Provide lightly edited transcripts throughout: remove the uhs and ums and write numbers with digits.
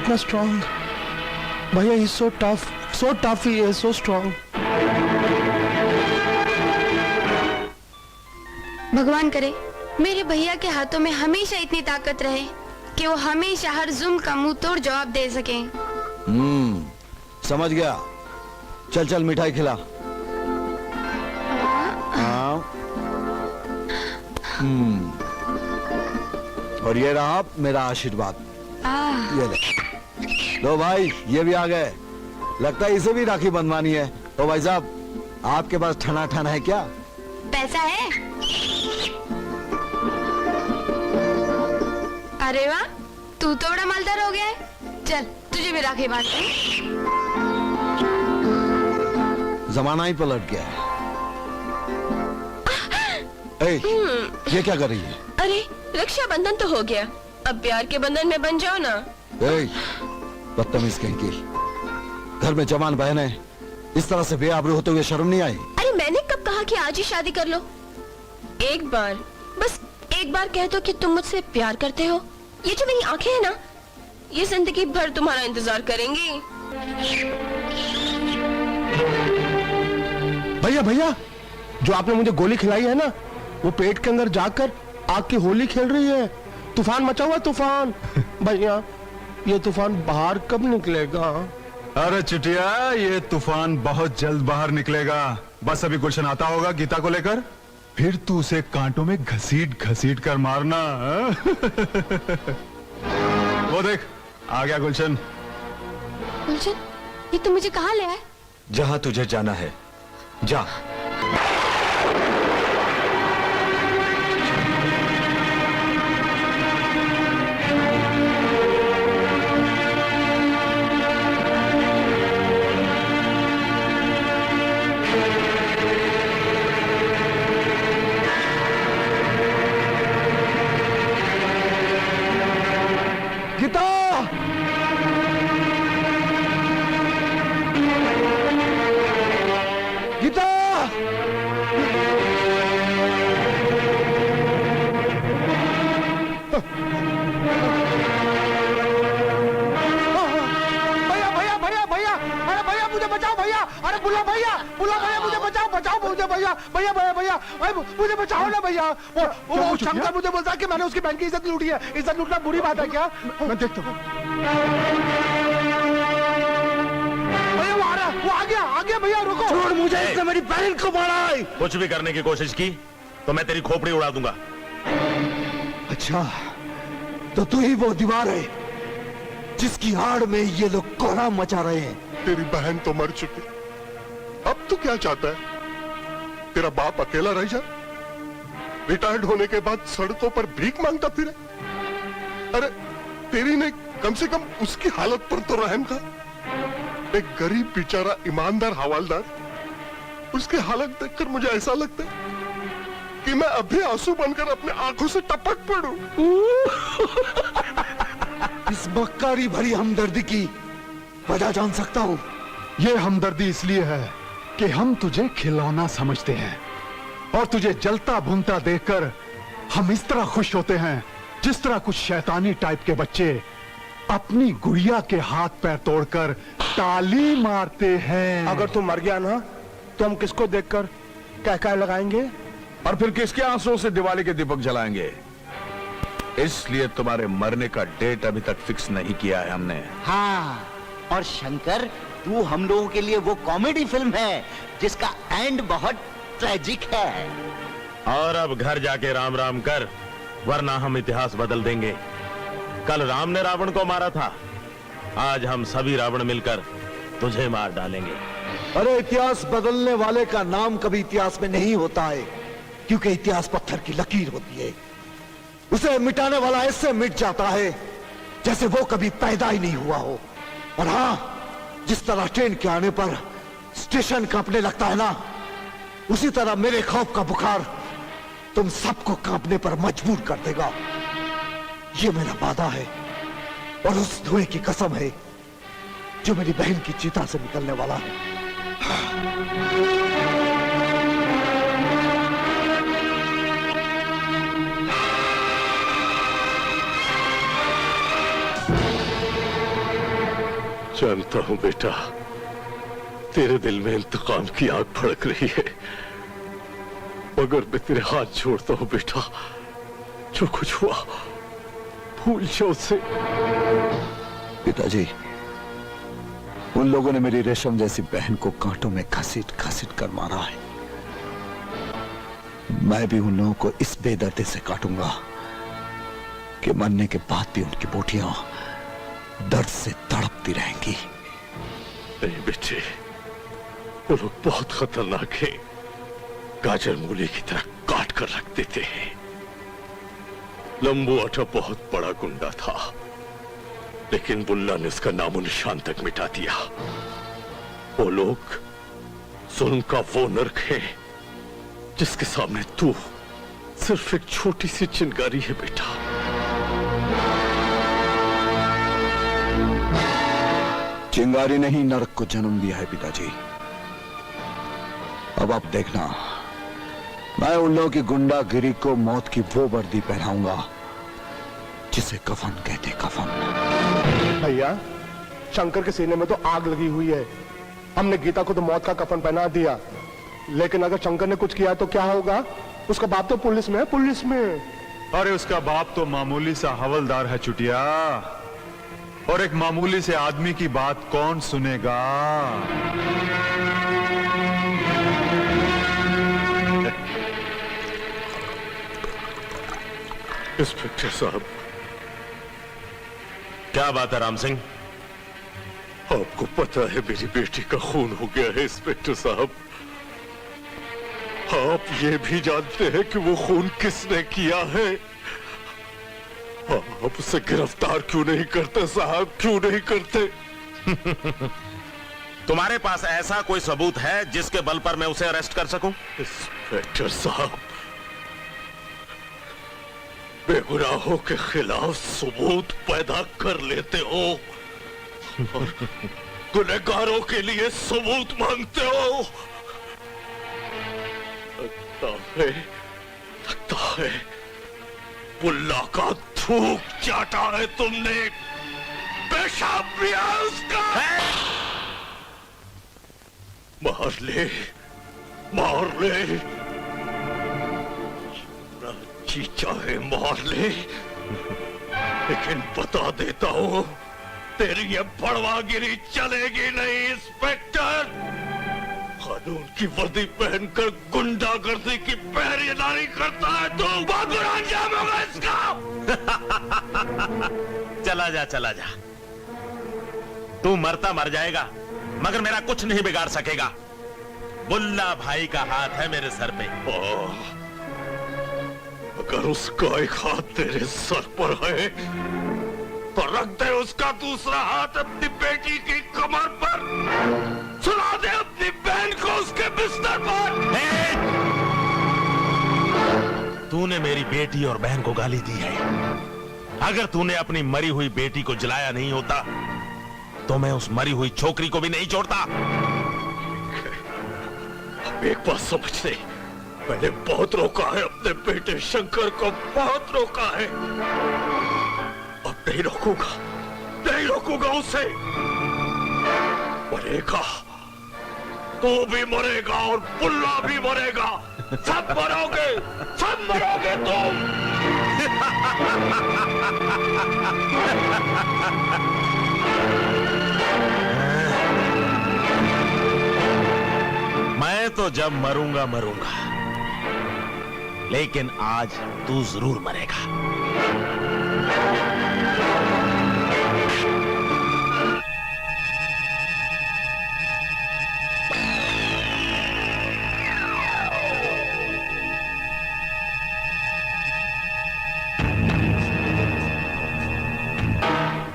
कितना स्ट्रांग भैया, ही so tough ही है, सो स्ट्रांग। भगवान करे मेरे भैया के हाथों में हमेशा इतनी ताकत रहे कि वो हमेशा हर जुल्म का मुंह तोड़ जवाब दे सके। समझ गया। चल चल मिठाई खिला। हाँ। और ये रहा मेरा आशीर्वाद। ये ले। लो भाई, ये भी आ गए। लगता है इसे भी राखी बंधवानी है। ओ भाई साहब, आपके पास ठना ठना है क्या? पैसा है? अरे वाह, तू तो बड़ा मालदार हो गया है। चल तुझे भी राखी बांधते हैं। जमाना ही पलट गया है। ये क्या कर रही है? अरे रक्षाबंधन तो हो गया, अब प्यार के बंधन में बन जाओ ना। बदतमीज कहीं की। घर में जवान बहन है, इस तरह से बेआबरू होते हुए शर्म नहीं आई? अरे मैंने कब कहा कि आज ही शादी कर लो? एक बार, बस एक बार कह दो कि तुम मुझसे प्यार करते हो। ये जो मेरी आंखें हैं ना, ये जिंदगी भर तुम्हारा इंतजार करेंगी। भैया भैया, जो आपने मुझे गोली खिलाई है ना, वो पेट के अंदर जाकर आग की होली खेल रही है। तूफान मचा हुआ, तूफान। भैया ये तूफान बाहर कब निकलेगा? अरे चिटिया, ये तूफान बहुत जल्द बाहर निकलेगा। बस अभी गुलशन आता होगा गीता को लेकर, फिर तू उसे कांटों में घसीट घसीट कर मारना। वो देख आ गया गुलशन। गुलशन, ये तू मुझे कहाँ ले आए? जहां तुझे जाना है जा। गीता! गीता! भैया भैया भैया भैया, अरे भैया मुझे बचाओ भैया, अरे बुला भैया मुझे बचाओ, बचाओ मुझे भैया, भैया भैया भैया, अरे मुझे बचाओ ना भैया। वो शंकर मुझे बोलता है कि मैंने उसकी बहन की इज्जत लूटी है। इज्जत लूटना बुरी बात है क्या? मैं देखता हूँ। भैया वो आ गया भैया, रुको। छोड़ मुझे, इसने मेरी बहन को मारा है। कुछ भी करने की कोशिश की तो मैं तेरी खोपड़ी उड़ा दूंगा। अच्छा, तो तू ही वो दीवार है जिसकी आड़ में ये लोग कोहराम मचा रहे हैं। तेरी बहन तो मर चुकी, अब तू क्या चाहता है? तेरा बाप अकेला रह जाए, रिटायर्ड होने के बाद सड़कों पर भीख मांगता फिरे? अरे तेरी ने कम से कम उसकी हालत पर तो रहम था। एक गरीब बेचारा ईमानदार हवालदार, उसकी हालत देखकर मुझे ऐसा लगता है कि मैं अभी आंसू बनकर अपने आंखों से टपक पड़ूं। इस मक्कारी भरी हमदर्दी की वजह जान सकता हूँ? ये हमदर्दी इसलिए है कि हम तुझे खिलौना समझते हैं और तुझे जलता भुनता देखकर हम इस तरह खुश होते हैं जिस तरह कुछ शैतानी टाइप के बच्चे अपनी गुड़िया के हाथ पैर तोड़कर ताली मारते हैं। अगर तू मर गया ना, तो हम किसको देखकर कह लगाएंगे? और फिर किसके आंसुओं से दिवाली के दीपक जलाएंगे? इसलिए तुम्हारे मरने का डेट अभी तक फिक्स नहीं किया है हमने। हाँ, और शंकर, तू हम लोगों के लिए वो कॉमेडी फिल्म है जिसका एंड बहुत ट्रेजिक है। और अब घर जाके राम राम कर, वरना हम इतिहास बदल देंगे। कल राम ने रावण को मारा था, आज हम सभी रावण मिलकर तुझे मार डालेंगे। अरे इतिहास बदलने वाले का नाम कभी इतिहास में नहीं होता है, क्योंकि इतिहास पत्थर की लकीर होती है। उसे मिटाने वाला ऐसे मिट जाता है जैसे वो कभी पैदा ही नहीं हुआ हो। और हाँ, जिस तरह ट्रेन के आने पर स्टेशन कांपने लगता है ना, उसी तरह मेरे खौफ का बुखार तुम सबको कांपने पर मजबूर कर देगा। ये मेरा वादा है और उस धुएं की कसम है जो मेरी बहन की चिता से निकलने वाला है। जानता हूं बेटा, तेरे दिल में इंतकाम की आग भड़क रही है, मगर मैं तेरे हाथ जोड़ता हूं बेटा, जो कुछ हुआ भूल जाओ उसे। पिताजी, उन लोगों ने मेरी रेशम जैसी बहन को कांटों में घसीट घसीट कर मारा है। मैं भी उन लोगों को इस बेदर्दी से काटूंगा कि मरने के बाद भी उनकी बोटियां दर्द से तड़पती रहेंगी। नहीं बेटे, वो लोग बहुत खतरनाक है, गाजर मूली की तरह काट कर रख देते हैं। लंबू आटा बहुत बड़ा गुंडा था, लेकिन बुल्ला ने उसका नामो निशान तक मिटा दिया। वो लोग जुल्म का वो नर्क है जिसके सामने तू सिर्फ एक छोटी सी चिंगारी है बेटा। चिंगारी ने ही नरक को जन्म दिया है पिताजी। अब आप देखना, मैं उन लोगों की गुंडागिरी को मौत की वो वर्दी पहनाऊंगा जिसे कफन कहते कफन। भैया, शंकर के सीने में तो आग लगी हुई है। हमने गीता को तो मौत का कफन पहना दिया, लेकिन अगर शंकर ने कुछ किया तो क्या होगा? उसका बाप तो पुलिस में है, पुलिस में। अरे उसका बाप तो मामूली सा हवलदार है चुटिया, और एक मामूली से आदमी की बात कौन सुनेगा? इंस्पेक्टर साहब। क्या बात है राम सिंह? आपको पता है मेरी बेटी का खून हो गया है इंस्पेक्टर साहब। आप ये भी जानते हैं कि वो खून किसने किया है? आप उसे गिरफ्तार क्यों नहीं करते साहब, क्यों नहीं करते? तुम्हारे पास ऐसा कोई सबूत है जिसके बल पर मैं उसे अरेस्ट कर सकूं? इंस्पेक्टर साहब, बेगुनाहों के खिलाफ सबूत पैदा कर लेते हो और गुनहगारों के लिए सबूत मांगते हो। लगता है बुल्ला का थूक चाटा है तुमने, पेशाब पिया उसका। मार ले, मार ले, जी चाहे मार ले, लेकिन बता देता हूं, तेरी ये बड़वागिरी चलेगी नहीं इंस्पेक्टर। कानून की वर्दी पहनकर गुंडागर्दी की पहरेदारी करता है तो बहुत बुरा अंजाम होगा इसका। चला जा, चला जा, तू मरता मर जाएगा, मगर मेरा कुछ नहीं बिगाड़ सकेगा। बुल्ला भाई का हाथ है मेरे सर पे। अगर उसका एक हाथ तेरे सर पर है तो रख दे उसका दूसरा हाथ अपनी बेटी की कमर पर, सुला दे अपनी बहन को उसके बिस्तर पर। तूने मेरी बेटी और बहन को गाली दी है। अगर तूने अपनी मरी हुई बेटी को जलाया नहीं होता तो मैं उस मरी हुई छोकरी को भी नहीं छोड़ता। अब एक बात समझ ले, मैंने बहुत रोका है अपने बेटे शंकर को, बहुत रोका है। अब नहीं रोकूंगा, नहीं रोकूंगा उसे। मरेगा, तू भी मरेगा और बुल्ला भी मरेगा, सब मरोगे, सब मरोगे तुम। मैं तो जब मरूंगा मरूंगा, लेकिन आज तू जरूर मरेगा।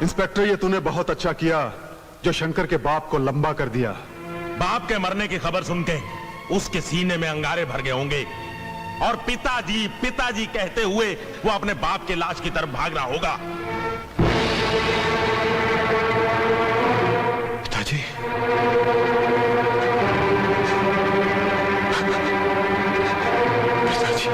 इंस्पेक्टर, ये तूने बहुत अच्छा किया जो शंकर के बाप को लंबा कर दिया। बाप के मरने की खबर सुन के उसके सीने में अंगारे भर गए होंगे और पिताजी पिताजी कहते हुए वो अपने बाप के लाश की तरफ भाग रहा होगा। पिताजी, पिताजी,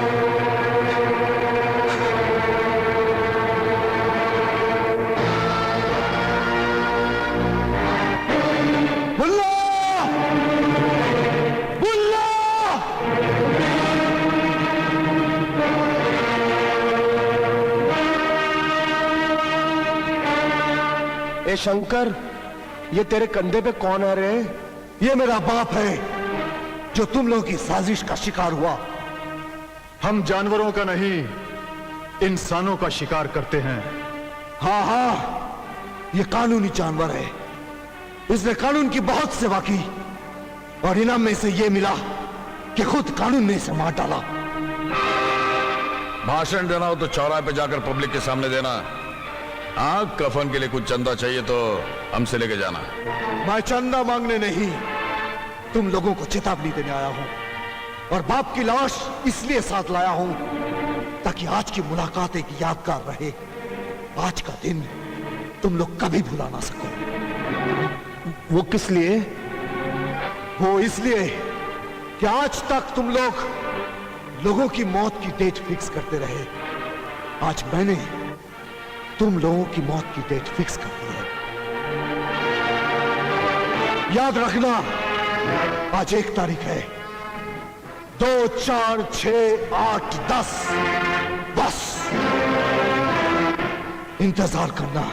ए शंकर, ये तेरे कंधे पे कौन है रे? ये मेरा बाप है जो तुम लोगों की साजिश का शिकार हुआ। हम जानवरों का नहीं, इंसानों का शिकार करते हैं। हाँ हाँ, ये कानूनी जानवर है। इसने कानून की बहुत सेवा की और इनाम में इसे ये मिला कि खुद कानून ने इसे मार डाला। भाषण देना हो तो चौराहे पे जाकर पब्लिक के सामने देना। आग कफन के लिए कुछ चंदा चाहिए तो हमसे लेके जाना। मैं चंदा मांगने नहीं, तुम लोगों को चेतावनी देने आया हूं और बाप की लाश इसलिए साथ लाया हूं ताकि आज की मुलाकात एक यादगार रहे। आज का दिन तुम लोग कभी भुला ना सको। वो किस लिए? वो इसलिए कि आज तक तुम लोगों की मौत की डेट फिक्स करते रहे। आज मैंने तुम लोगों की मौत की डेट फिक्स कर दी है। याद रखना, आज 1 तारीख है। 2, 4, 6, 8, 10 बस इंतजार करना।